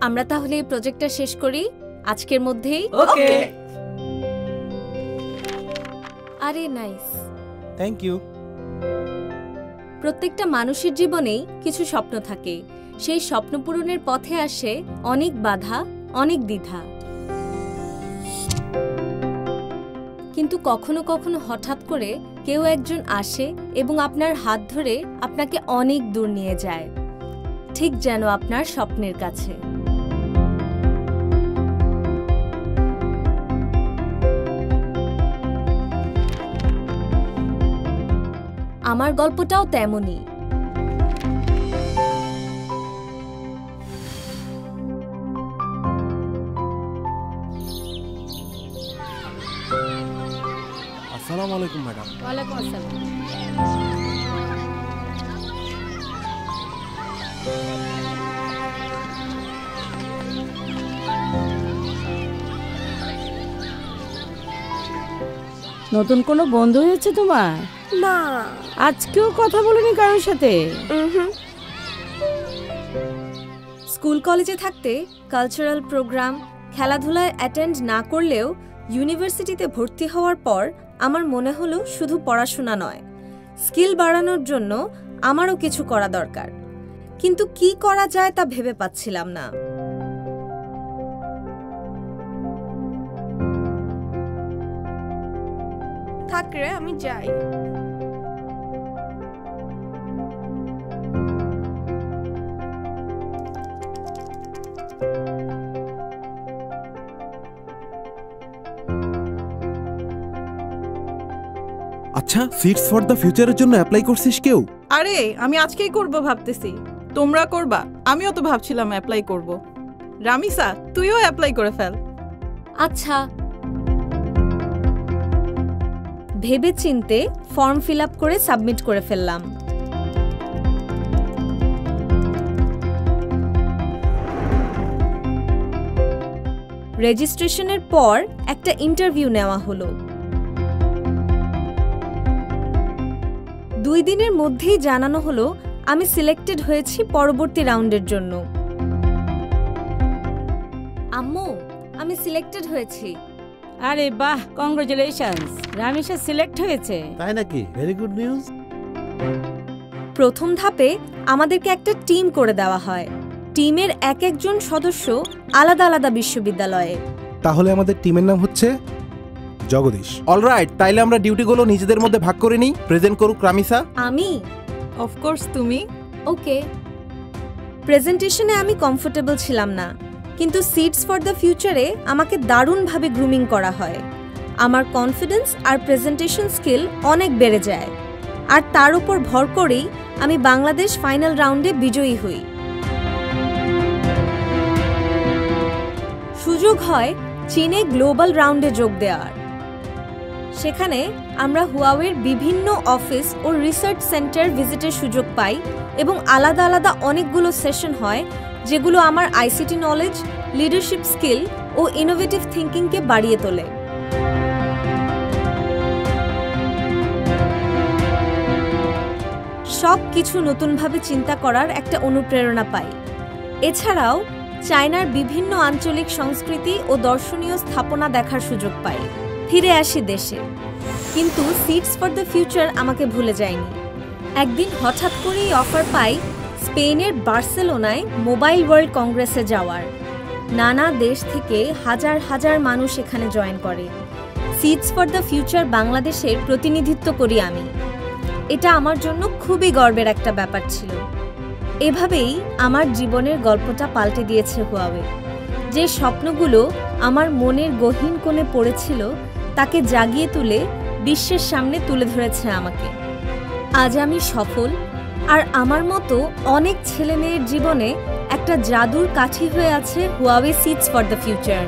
আমরা তাহলে এই প্রজেক্টটা শেষ করি আজকের মধ্যেই। ওকে। আরে নাইস, থ্যাংক ইউ। প্রত্যেকটা মানুষের জীবনেই কিছু স্বপ্ন থাকে, সেই স্বপ্ন পূরণের পথে আসে অনেক বাধা, অনেক দ্বিধা। কিন্তু কখনো কখনো হঠাৎ করে কেউ একজন আসে এবং আপনার হাত ধরে আপনাকে অনেক দূর নিয়ে যায়, ঠিক যেন আপনার স্বপ্নের কাছে। আমার গল্পটাও তেমনই। আসসালামু আলাইকুম ম্যাডাম। ওয়ালাইকুম আসসালাম। নতুন কোনো বন্ধু হয়েছে তোমার? না, আজকেও কথা বলিনি কারোর সাথে? স্কুল কলেজে থাকতে কালচারাল প্রোগ্রাম, খেলাধুলায় অ্যাটেন্ড না করলেও ইউনিভার্সিটিতে ভর্তি হওয়ার পর আমার মনে হলো শুধু পড়াশোনা নয়, স্কিল বাড়ানোর জন্য আমারও কিছু করা দরকার। কিন্তু কি করা যায় তা ভেবে পাচ্ছিলাম না। থাক রে, আমি যাই। আচ্ছা, সিটস ফর দ্য ফিউচারের জন্য অ্যাপ্লাই করছিস কেউ? আরে আমি আজকেই করব ভাবতেছি। তোমরা করবা? আমিও তো ভাবছিলাম অ্যাপ্লাই করব। রামিসা, তুইও অ্যাপ্লাই করে ফেল। আচ্ছা, ভেবে চিন্তে ফর্ম ফিল আপ করে সাবমিট করে ফেললাম। রেজিস্ট্রেশনের পর একটা ইন্টারভিউ নেওয়া হলো। 2 দিনের মধ্যেই জানানো হলো আমি সিলেক্টেড হয়েছি পরবর্তী রাউন্ডের জন্য। আম্মু, আমি সিলেক্টেড হয়েছি। আরে বাহ, কংগ্রাচুলেশনস, রামিসা সিলেক্ট হয়েছে। তাই নাকি? Very good news. প্রথম ধাপে আমাদেরকে একটা টিম করে দেওয়া হয়। টিমের এক একজন সদস্য আলাদা আলাদা বিশ্ববিদ্যালয়ে। তাহলে আমাদের টিমের নাম হচ্ছে জগদীশ। অলরাইট, তাইলে আমরা ডিউটিগুলো নিজেদের মধ্যে ভাগ করে নিই। প্রেজেন্ট করুক রামিসা। আমি? অফকোর্স তুমি। ওকে। প্রেজেন্টেশনে আমি কমফোর্টেবল ছিলাম না, কিন্তু সিটস ফর দ্য ফিউচারে আমাকে দারুণভাবে গ্রুমিং করা হয়। আমার কনফিডেন্স আর প্রেজেন্টেশন স্কিল অনেক বেড়ে যায়, আর তার উপর ভর করেই আমি বাংলাদেশ ফাইনাল রাউন্ডে বিজয়ী হই। সুযোগ হয় চীনে গ্লোবাল রাউন্ডে যোগ দেওয়ার। সেখানে আমরা হুয়াওয়ের বিভিন্ন অফিস ও রিসার্চ সেন্টার ভিজিটের সুযোগ পাই এবং আলাদা আলাদা অনেকগুলো সেশন হয় যেগুলো আমার আইসিটি নলেজ, লিডারশিপ স্কিল ও ইনোভেটিভ থিঙ্কিংকে বাড়িয়ে তোলে। সব কিছু নতুনভাবে চিন্তা করার একটা অনুপ্রেরণা পাই। এছাড়াও চায়নার বিভিন্ন আঞ্চলিক সংস্কৃতি ও দর্শনীয় স্থাপনা দেখার সুযোগ পাই। ফিরে আসি দেশে, কিন্তু সিটস ফর দ্য ফিউচার আমাকে ভুলে যায়নি। একদিন হঠাৎ করেই অফার পাই স্পেনের বার্সেলোনায় মোবাইল ওয়ার্ল্ড কংগ্রেসে যাওয়ার। নানা দেশ থেকে হাজার হাজার মানুষ এখানে জয়েন করে। সিটস ফর দ্য ফিউচার বাংলাদেশের প্রতিনিধিত্ব করি আমি। এটা আমার জন্য খুবই গর্বের একটা ব্যাপার ছিল। এভাবেই আমার জীবনের গল্পটা পাল্টে দিয়েছে হুয়াওয়ে। যে স্বপ্নগুলো আমার মনের গহীন কোণে পড়েছিল তাকে জাগিয়ে তুলে বিশ্বের সামনে তুলে ধরেছে আমাকে। আজ আমি সফল, আর আমার মতো অনেক ছেলে মেয়ের জীবনে একটা জাদুর কাঠি হয়ে আছে Huawei seeds for the future.